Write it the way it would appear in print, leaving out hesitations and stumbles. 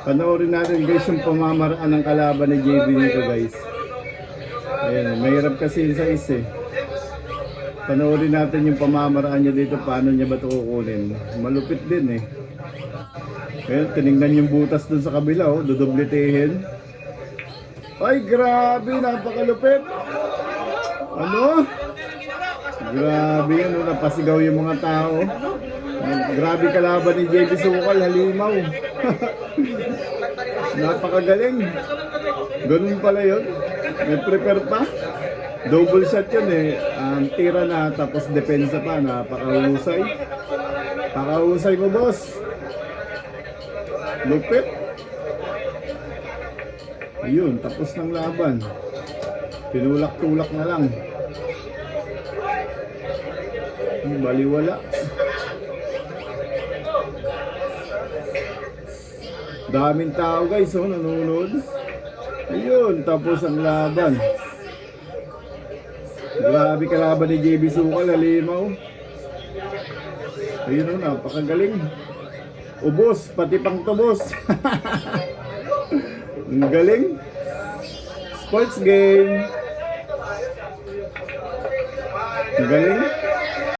Panoorin natin guys yung pamamaraan ng kalaban ni JB nito guys. Ayan, mahirap kasi yung size eh. Panoorin natin yung pamamaraan niya dito, paano niya ba ito kukunin. Malupit din eh. Ayan, tinignan yung butas dun sa kabila oh, dudublitehin. Ay grabe, napakalupit. Ano? Grabe yan, oh, napasigaw yung mga tao. Grabe kalaban ni JB Sukal, halimaw. Napakagaling. Ganun pala yun. May prepare pa. Double shot yun eh. Tira na tapos depensa pa. Napakahusay. Pakahusay mo boss. Lupit. Ayun, tapos ng laban. Tinulak-tulak na lang. Baliwala. Daming tao guys, oh, nanonood. Ayun, tapos ang laban. Grabe kalaban ni JB Sukal, halimaw. Ayun, oh, napakagaling. Ubos, pati pang tubos. Ang galing. Sports game. Ang galing.